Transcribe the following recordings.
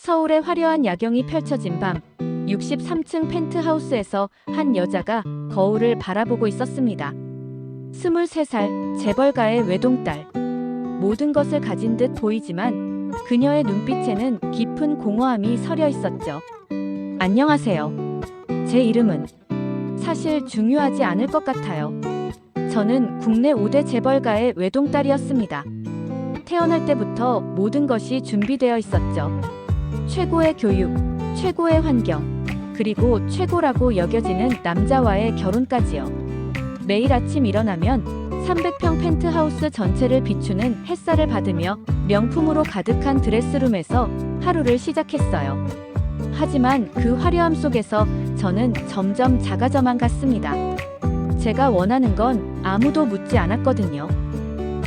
서울의 화려한 야경이 펼쳐진 밤, 63층 펜트하우스에서 한 여자가 거울을 바라보고 있었습니다. 23살, 재벌가의 외동딸. 모든 것을 가진 듯 보이지만 그녀의 눈빛에는 깊은 공허함이 서려 있었죠. 안녕하세요. 제 이름은 사실 중요하지 않을 것 같아요. 저는 국내 5대 재벌가의 외동딸이었습니다. 태어날 때부터 모든 것이 준비되어 있었죠. 최고의 교육, 최고의 환경, 그리고 최고라고 여겨지는 남자와의 결혼까지요. 매일 아침 일어나면 300평 펜트하우스 전체를 비추는 햇살을 받으며 명품으로 가득한 드레스룸에서 하루를 시작했어요. 하지만 그 화려함 속에서 저는 점점 작아져만 갔습니다. 제가 원하는 건 아무도 묻지 않았거든요.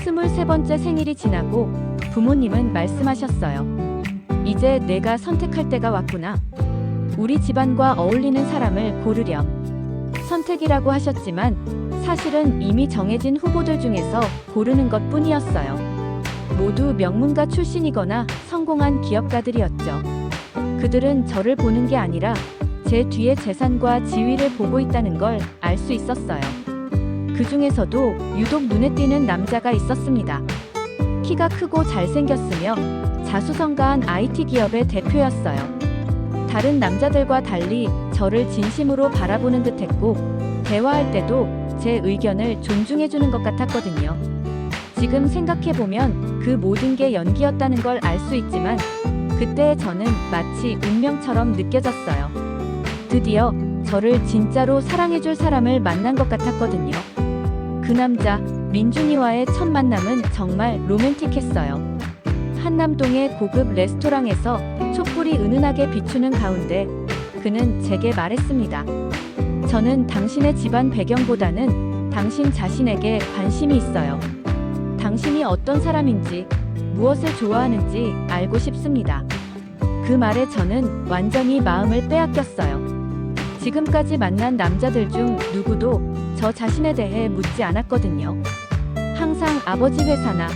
23번째 생일이 지나고 부모님은 말씀하셨어요. 이제 내가 선택할 때가 왔구나. 우리 집안과 어울리는 사람을 고르렴. 선택이라고 하셨지만 사실은 이미 정해진 후보들 중에서 고르는 것 뿐이었어요. 모두 명문가 출신이거나 성공한 기업가들이었죠. 그들은 저를 보는 게 아니라 제 뒤에 재산과 지위를 보고 있다는 걸 알 수 있었어요. 그 중에서도 유독 눈에 띄는 남자가 있었습니다. 키가 크고 잘생겼으며 자수성가한 IT 기업의 대표였어요. 다른 남자들과 달리 저를 진심으로 바라보는 듯했고 대화할 때도 제 의견을 존중해주는 것 같았거든요. 지금 생각해보면 그 모든 게 연기였다는 걸 알 수 있지만 그때의 저는 마치 운명처럼 느껴졌어요. 드디어 저를 진짜로 사랑해줄 사람을 만난 것 같았거든요. 그 남자, 민준이와의 첫 만남은 정말 로맨틱했어요. 한남동의 고급 레스토랑에서 촛불이 은은하게 비추는 가운데 그는 제게 말했습니다. 저는 당신의 집안 배경보다는 당신 자신에게 관심이 있어요. 당신이 어떤 사람인지, 무엇을 좋아하는지 알고 싶습니다. 그 말에 저는 완전히 마음을 빼앗겼어요. 지금까지 만난 남자들 중 누구도 저 자신에 대해 묻지 않았거든요. 항상 아버지 회사나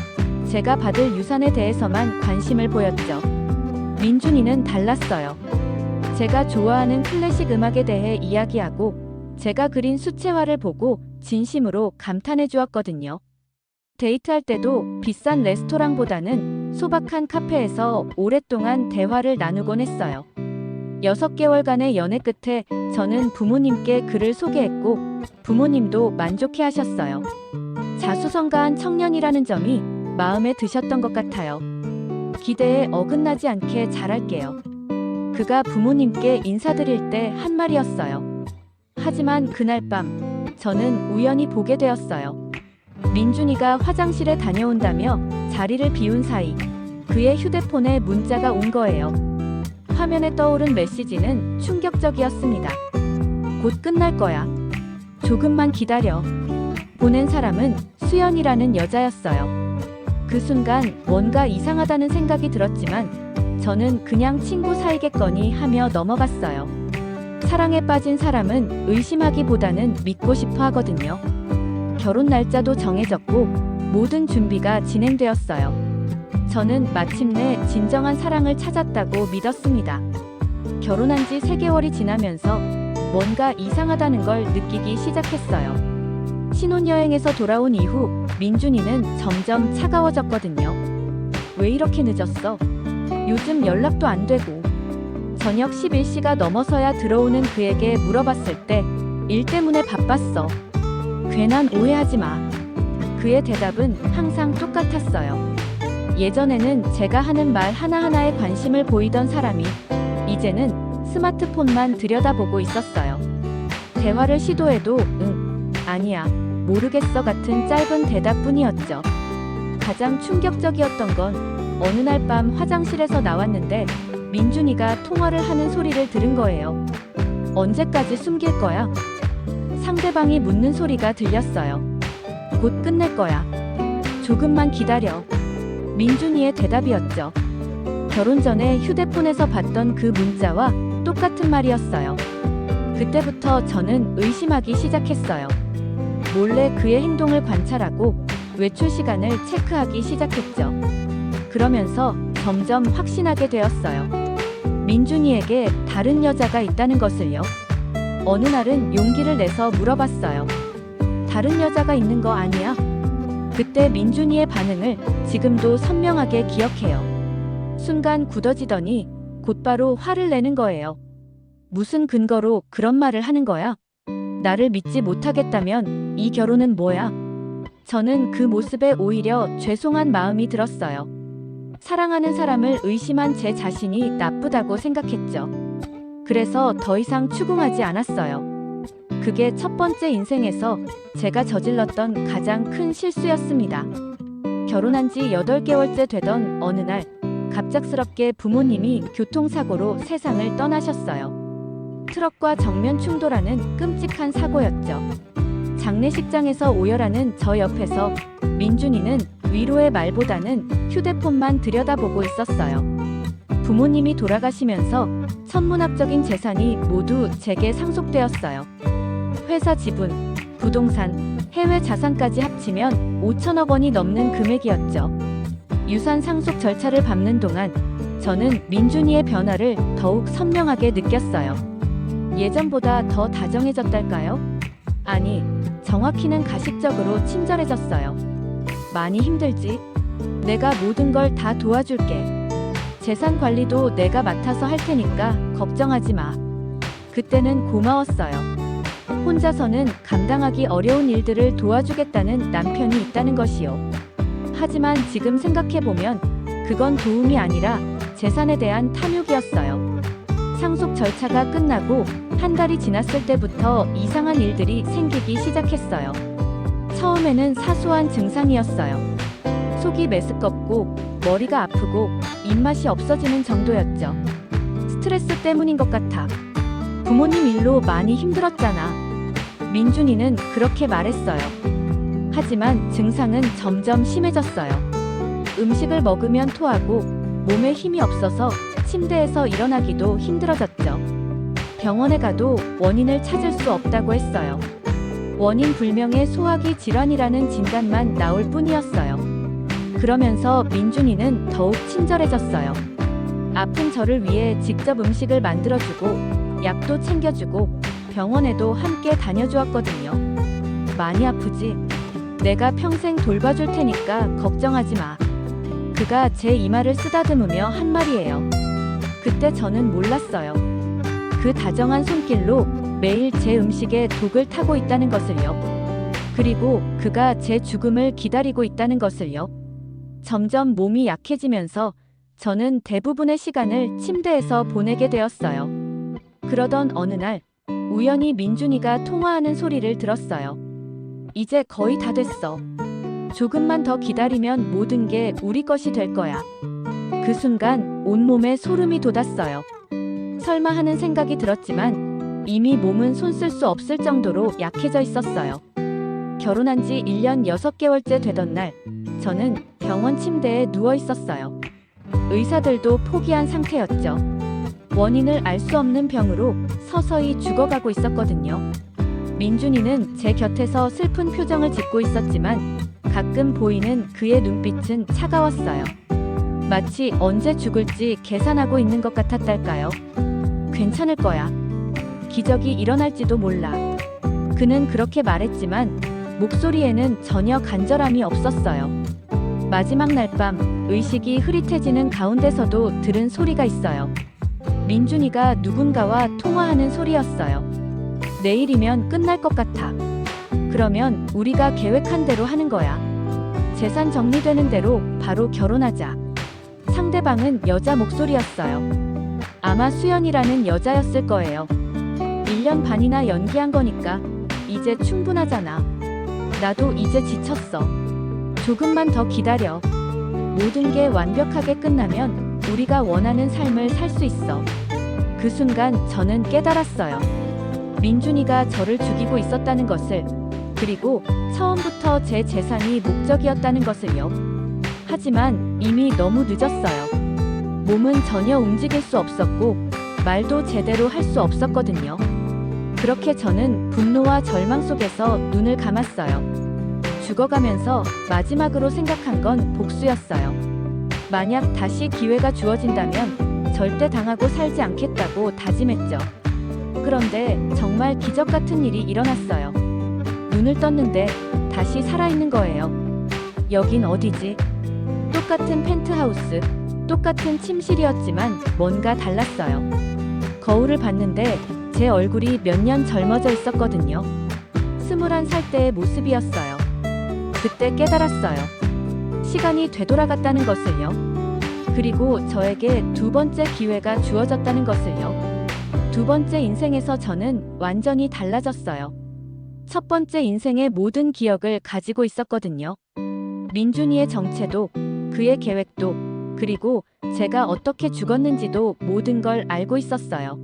제가 받을 유산에 대해서만 관심을 보였죠. 민준이는 달랐어요. 제가 좋아하는 클래식 음악에 대해 이야기하고 제가 그린 수채화를 보고 진심으로 감탄해 주었거든요. 데이트할 때도 비싼 레스토랑보다는 소박한 카페에서 오랫동안 대화를 나누곤 했어요. 6개월간의 연애 끝에 저는 부모님께 그를 소개했고 부모님도 만족해 하셨어요. 자수성가한 청년이라는 점이 마음에 드셨던 것 같아요. 기대에 어긋나지 않게 잘할게요. 그가 부모님께 인사드릴 때 한 말이었어요. 하지만 그날 밤 저는 우연히 보게 되었어요. 민준이가 화장실에 다녀온다며 자리를 비운 사이 그의 휴대폰에 문자가 온 거예요. 화면에 떠오른 메시지는 충격적이었습니다. 곧 끝날 거야. 조금만 기다려. 보낸 사람은 수연이라는 여자였어요. 그 순간 뭔가 이상하다는 생각이 들었지만 저는 그냥 친구 사이겠거니 하며 넘어갔어요. 사랑에 빠진 사람은 의심하기보다는 믿고 싶어 하거든요. 결혼 날짜도 정해졌고 모든 준비가 진행되었어요. 저는 마침내 진정한 사랑을 찾았다고 믿었습니다. 결혼한 지 3개월이 지나면서 뭔가 이상하다는 걸 느끼기 시작했어요. 신혼여행에서 돌아온 이후 민준이는 점점 차가워졌거든요. 왜 이렇게 늦었어? 요즘 연락도 안 되고. 저녁 11시가 넘어서야 들어오는 그에게 물어봤을 때 일 때문에 바빴어. 괜한 오해하지 마. 그의 대답은 항상 똑같았어요. 예전에는 제가 하는 말 하나하나에 관심을 보이던 사람이 이제는 스마트폰만 들여다보고 있었어요. 대화를 시도해도 아니야, 모르겠어 같은 짧은 대답뿐이었죠. 가장 충격적이었던 건 어느 날 밤 화장실에서 나왔는데 민준이가 통화를 하는 소리를 들은 거예요. 언제까지 숨길 거야? 상대방이 묻는 소리가 들렸어요. 곧 끝낼 거야. 조금만 기다려. 민준이의 대답이었죠. 결혼 전에 휴대폰에서 봤던 그 문자와 똑같은 말이었어요. 그때부터 저는 의심하기 시작했어요. 몰래 그의 행동을 관찰하고 외출 시간을 체크하기 시작했죠. 그러면서 점점 확신하게 되었어요. 민준이에게 다른 여자가 있다는 것을요. 어느 날은 용기를 내서 물어봤어요. 다른 여자가 있는 거 아니야? 그때 민준이의 반응을 지금도 선명하게 기억해요. 순간 굳어지더니 곧바로 화를 내는 거예요. 무슨 근거로 그런 말을 하는 거야? 나를 믿지 못하겠다면 이 결혼은 뭐야? 저는 그 모습에 오히려 죄송한 마음이 들었어요. 사랑하는 사람을 의심한 제 자신이 나쁘다고 생각했죠. 그래서 더 이상 추궁하지 않았어요. 그게 첫 번째 인생에서 제가 저질렀던 가장 큰 실수였습니다. 결혼한 지 8개월째 되던 어느 날 갑작스럽게 부모님이 교통사고로 세상을 떠나셨어요. 트럭과 정면 충돌하는 끔찍한 사고였죠. 장례식장에서 오열하는 저 옆에서 민준이는 위로의 말보다는 휴대폰만 들여다보고 있었어요. 부모님이 돌아가시면서 천문학적인 재산이 모두 제게 상속되었어요. 회사 지분, 부동산, 해외 자산까지 합치면 5천억 원이 넘는 금액이었죠. 유산 상속 절차를 밟는 동안 저는 민준이의 변화를 더욱 선명하게 느꼈어요. 예전보다 더 다정해졌달까요? 아니, 정확히는 가식적으로 친절해졌어요. 많이 힘들지? 내가 모든 걸 다 도와줄게. 재산 관리도 내가 맡아서 할 테니까 걱정하지 마. 그때는 고마웠어요. 혼자서는 감당하기 어려운 일들을 도와주겠다는 남편이 있다는 것이요. 하지만 지금 생각해보면 그건 도움이 아니라 재산에 대한 탐욕이었어요. 상속 절차가 끝나고 한 달이 지났을 때부터 이상한 일들이 생기기 시작했어요. 처음에는 사소한 증상이었어요. 속이 메스껍고 머리가 아프고 입맛이 없어지는 정도였죠. 스트레스 때문인 것 같아. 부모님 일로 많이 힘들었잖아. 민준이는 그렇게 말했어요. 하지만 증상은 점점 심해졌어요. 음식을 먹으면 토하고 몸에 힘이 없어서 침대에서 일어나기도 힘들어졌죠. 병원에 가도 원인을 찾을 수 없다고 했어요. 원인 불명의 소화기 질환이라는 진단만 나올 뿐이었어요. 그러면서 민준이는 더욱 친절해졌어요. 아픈 저를 위해 직접 음식을 만들어주고 약도 챙겨주고 병원에도 함께 다녀주었거든요. 많이 아프지? 내가 평생 돌봐줄 테니까 걱정하지 마. 그가 제 이마를 쓰다듬으며 한 말이에요. 그때 저는 몰랐어요. 그 다정한 손길로 매일 제 음식에 독을 타고 있다는 것을요. 그리고 그가 제 죽음을 기다리고 있다는 것을요. 점점 몸이 약해지면서 저는 대부분의 시간을 침대에서 보내게 되었어요. 그러던 어느 날 우연히 민준이가 통화하는 소리를 들었어요. 이제 거의 다 됐어. 조금만 더 기다리면 모든 게 우리 것이 될 거야. 그 순간 온몸에 소름이 돋았어요. 설마 하는 생각이 들었지만 이미 몸은 손 쓸 수 없을 정도로 약해져 있었어요. 결혼한 지 1년 6개월째 되던 날 저는 병원 침대에 누워 있었어요. 의사들도 포기한 상태였죠. 원인을 알 수 없는 병으로 서서히 죽어가고 있었거든요. 민준이는 제 곁에서 슬픈 표정을 짓고 있었지만 가끔 보이는 그의 눈빛은 차가웠어요. 마치 언제 죽을지 계산하고 있는 것 같았달까요? 괜찮을 거야. 기적이 일어날지도 몰라. 그는 그렇게 말했지만 목소리에는 전혀 간절함이 없었어요. 마지막 날 밤 의식이 흐릿해지는 가운데서도 들은 소리가 있어요. 민준이가 누군가와 통화하는 소리였어요. 내일이면 끝날 것 같아. 그러면 우리가 계획한 대로 하는 거야. 재산 정리되는 대로 바로 결혼하자. 상대방은 여자 목소리였어요. 아마 수연이라는 여자였을 거예요. 1년 반이나 연기한 거니까 이제 충분하잖아. 나도 이제 지쳤어. 조금만 더 기다려. 모든 게 완벽하게 끝나면 우리가 원하는 삶을 살 수 있어. 그 순간 저는 깨달았어요. 민준이가 저를 죽이고 있었다는 것을, 그리고 처음부터 제 재산이 목적이었다는 것을요. 하지만 이미 너무 늦었어요. 몸은 전혀 움직일 수 없었고 말도 제대로 할 수 없었거든요. 그렇게 저는 분노와 절망 속에서 눈을 감았어요. 죽어가면서 마지막으로 생각한 건 복수였어요. 만약 다시 기회가 주어진다면 절대 당하고 살지 않겠다고 다짐했죠. 그런데 정말 기적 같은 일이 일어났어요. 눈을 떴는데 다시 살아있는 거예요. 여긴 어디지? 똑같은 펜트하우스, 똑같은 침실이었지만 뭔가 달랐어요. 거울을 봤는데 제 얼굴이 몇 년 젊어져 있었거든요. 21살 때의 모습이었어요. 그때 깨달았어요. 시간이 되돌아갔다는 것을요. 그리고 저에게 두 번째 기회가 주어졌다는 것을요. 두 번째 인생에서 저는 완전히 달라졌어요. 첫 번째 인생의 모든 기억을 가지고 있었거든요. 민준이의 정체도, 그의 계획도, 그리고 제가 어떻게 죽었는지도 모든 걸 알고 있었어요.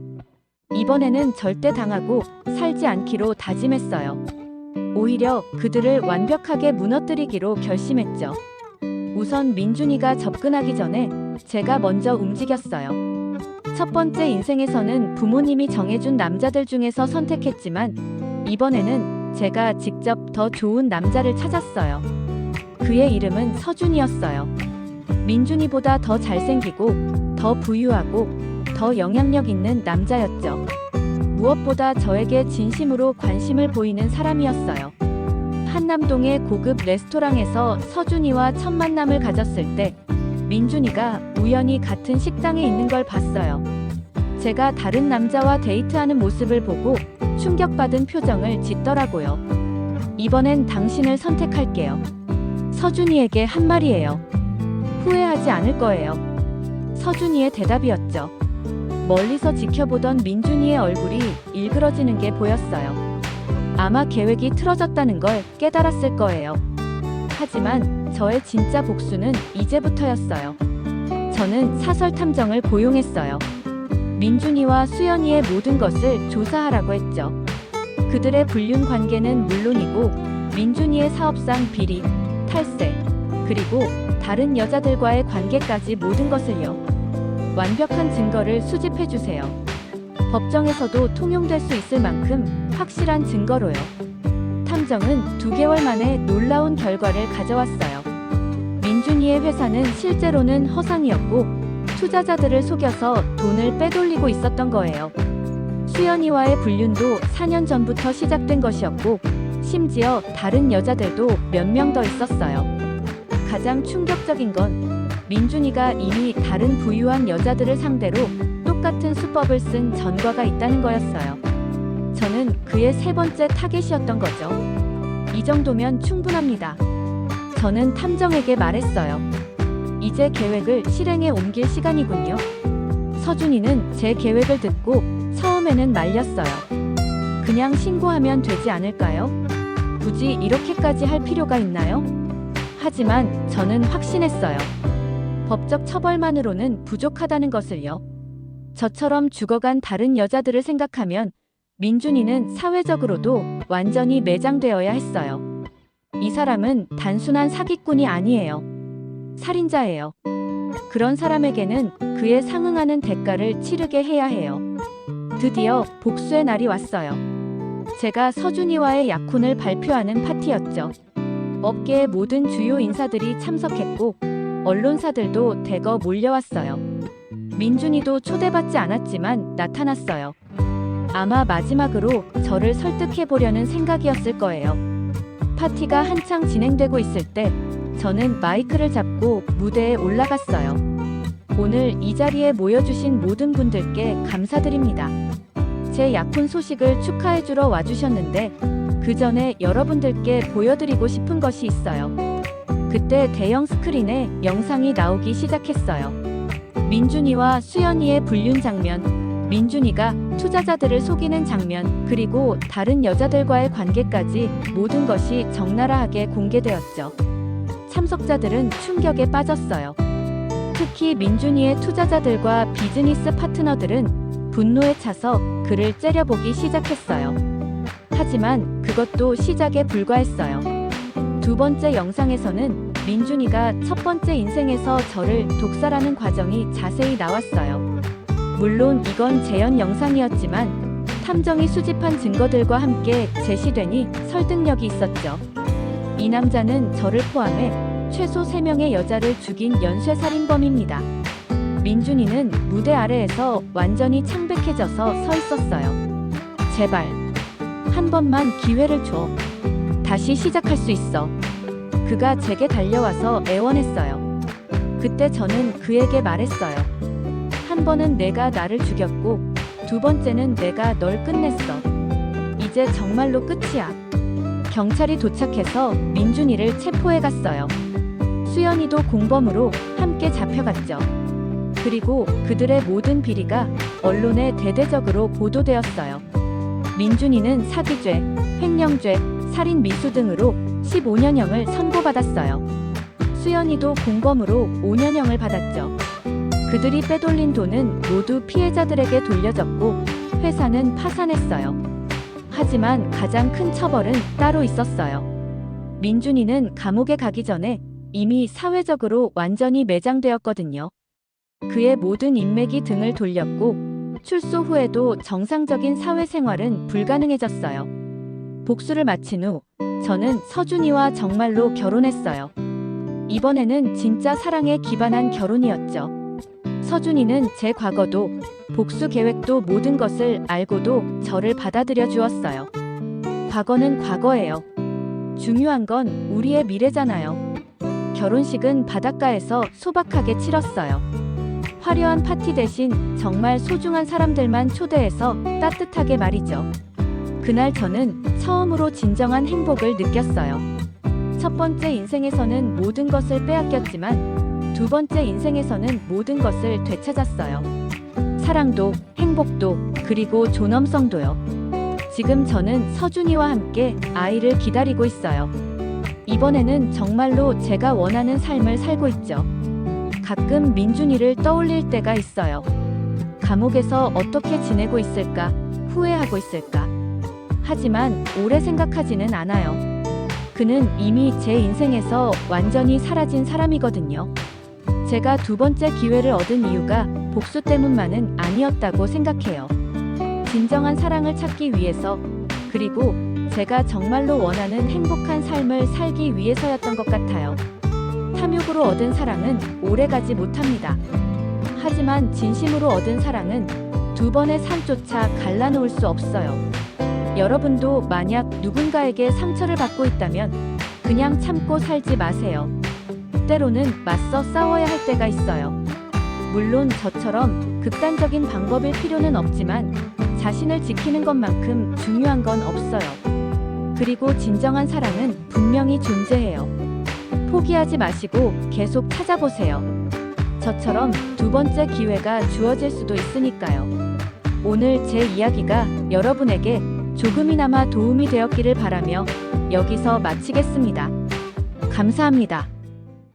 이번에는 절대 당하고 살지 않기로 다짐했어요. 오히려 그들을 완벽하게 무너뜨리기로 결심했죠. 우선 민준이가 접근하기 전에 제가 먼저 움직였어요. 첫 번째 인생에서는 부모님이 정해준 남자들 중에서 선택했지만 이번에는 제가 직접 더 좋은 남자를 찾았어요. 그의 이름은 서준이었어요. 민준이보다 더 잘생기고 더 부유하고 더 영향력 있는 남자였죠. 무엇보다 저에게 진심으로 관심을 보이는 사람이었어요. 한남동의 고급 레스토랑에서 서준이와 첫 만남을 가졌을 때 민준이가 우연히 같은 식당에 있는 걸 봤어요. 제가 다른 남자와 데이트하는 모습을 보고 충격받은 표정을 짓더라고요. 이번엔 당신을 선택할게요. 서준이에게 한 말이에요. 후회하지 않을 거예요. 서준이의 대답이었죠. 멀리서 지켜보던 민준이의 얼굴이 일그러지는 게 보였어요. 아마 계획이 틀어졌다는 걸 깨달았을 거예요. 하지만 저의 진짜 복수는 이제부터였어요. 저는 사설 탐정을 고용했어요. 민준이와 수연이의 모든 것을 조사하라고 했죠. 그들의 불륜 관계는 물론이고 민준이의 사업상 비리, 탈세, 그리고 다른 여자들과의 관계까지 모든 것을요. 완벽한 증거를 수집해주세요. 법정에서도 통용될 수 있을 만큼 확실한 증거로요. 탐정은 2개월 만에 놀라운 결과를 가져왔어요. 민준이의 회사는 실제로는 허상이었고 투자자들을 속여서 돈을 빼돌리고 있었던 거예요. 수연이와의 불륜도 4년 전부터 시작된 것이었고 심지어 다른 여자들도 몇 명 더 있었어요. 가장 충격적인 건 민준이가 이미 다른 부유한 여자들을 상대로 똑같은 수법을 쓴 전과가 있다는 거였어요. 저는 그의 세 번째 타겟이었던 거죠. 이 정도면 충분합니다. 저는 탐정에게 말했어요. 이제 계획을 실행에 옮길 시간이군요. 서준이는 제 계획을 듣고 처음에는 말렸어요. 그냥 신고하면 되지 않을까요? 굳이 이렇게까지 할 필요가 있나요? 하지만 저는 확신했어요. 법적 처벌만으로는 부족하다는 것을요. 저처럼 죽어간 다른 여자들을 생각하면 민준이는 사회적으로도 완전히 매장되어야 했어요. 이 사람은 단순한 사기꾼이 아니에요. 살인자예요. 그런 사람에게는 그에 상응하는 대가를 치르게 해야 해요. 드디어 복수의 날이 왔어요. 제가 서준이와의 약혼을 발표하는 파티였죠. 업계의 모든 주요 인사들이 참석했고 언론사들도 대거 몰려왔어요. 민준이도 초대받지 않았지만 나타났어요. 아마 마지막으로 저를 설득해보려는 생각이었을 거예요. 파티가 한창 진행되고 있을 때 저는 마이크를 잡고 무대에 올라갔어요. 오늘 이 자리에 모여주신 모든 분들께 감사드립니다. 제 약혼 소식을 축하해주러 와주셨는데 그 전에 여러분들께 보여드리고 싶은 것이 있어요. 그때 대형 스크린에 영상이 나오기 시작했어요. 민준이와 수연이의 불륜 장면, 민준이가 투자자들을 속이는 장면, 그리고 다른 여자들과의 관계까지 모든 것이 적나라하게 공개되었죠. 참석자들은 충격에 빠졌어요. 특히 민준이의 투자자들과 비즈니스 파트너들은 분노에 차서 그를 째려보기 시작했어요. 하지만 그것도 시작에 불과했어요. 두 번째 영상에서는 민준이가 첫 번째 인생에서 저를 독살하는 과정이 자세히 나왔어요. 물론 이건 재현 영상이었지만 탐정이 수집한 증거들과 함께 제시되니 설득력이 있었죠. 이 남자는 저를 포함해 최소 3명의 여자를 죽인 연쇄살인범입니다. 민준이는 무대 아래에서 완전히 창백해져서 서 있었어요. 제발, 한 번만 기회를 줘. 다시 시작할 수 있어. 그가 제게 달려와서 애원했어요. 그때 저는 그에게 말했어요. 한 번은 내가 나를 죽였고, 두 번째는 내가 널 끝냈어. 이제 정말로 끝이야. 경찰이 도착해서 민준이를 체포해 갔어요. 수연이도 공범으로 함께 잡혀갔죠. 그리고 그들의 모든 비리가 언론에 대대적으로 보도되었어요. 민준이는 사기죄, 횡령죄, 살인 미수 등으로 15년형을 선고받았어요. 수연이도 공범으로 5년형을 받았죠. 그들이 빼돌린 돈은 모두 피해자들에게 돌려졌고 회사는 파산했어요. 하지만 가장 큰 처벌은 따로 있었어요. 민준이는 감옥에 가기 전에 이미 사회적으로 완전히 매장되었거든요. 그의 모든 인맥이 등을 돌렸고 출소 후에도 정상적인 사회생활은 불가능해졌어요. 복수를 마친 후 저는 서준이와 정말로 결혼했어요. 이번에는 진짜 사랑에 기반한 결혼이었죠. 서준이는 제 과거도 복수 계획도 모든 것을 알고도 저를 받아들여 주었어요. 과거는 과거예요. 중요한 건 우리의 미래잖아요. 결혼식은 바닷가에서 소박하게 치렀어요. 화려한 파티 대신 정말 소중한 사람들만 초대해서 따뜻하게 말이죠. 그날 저는 처음으로 진정한 행복을 느꼈어요. 첫 번째 인생에서는 모든 것을 빼앗겼지만 두 번째 인생에서는 모든 것을 되찾았어요. 사랑도, 행복도, 그리고 존엄성도요. 지금 저는 서준이와 함께 아이를 기다리고 있어요. 이번에는 정말로 제가 원하는 삶을 살고 있죠. 가끔 민준이를 떠올릴 때가 있어요. 감옥에서 어떻게 지내고 있을까, 후회하고 있을까. 하지만 오래 생각하지는 않아요. 그는 이미 제 인생에서 완전히 사라진 사람이거든요. 제가 두 번째 기회를 얻은 이유가 복수 때문만은 아니었다고 생각해요. 진정한 사랑을 찾기 위해서, 그리고 제가 정말로 원하는 행복한 삶을 살기 위해서였던 것 같아요. 탐욕으로 얻은 사랑은 오래가지 못합니다. 하지만 진심으로 얻은 사랑은 두 번의 산조차 갈라놓을 수 없어요. 여러분도 만약 누군가에게 상처를 받고 있다면 그냥 참고 살지 마세요. 때로는 맞서 싸워야 할 때가 있어요. 물론 저처럼 극단적인 방법일 필요는 없지만 자신을 지키는 것만큼 중요한 건 없어요. 그리고 진정한 사랑은 분명히 존재해요. 포기하지 마시고 계속 찾아보세요. 저처럼 두 번째 기회가 주어질 수도 있으니까요. 오늘 제 이야기가 여러분에게 조금이나마 도움이 되었기를 바라며 여기서 마치겠습니다. 감사합니다.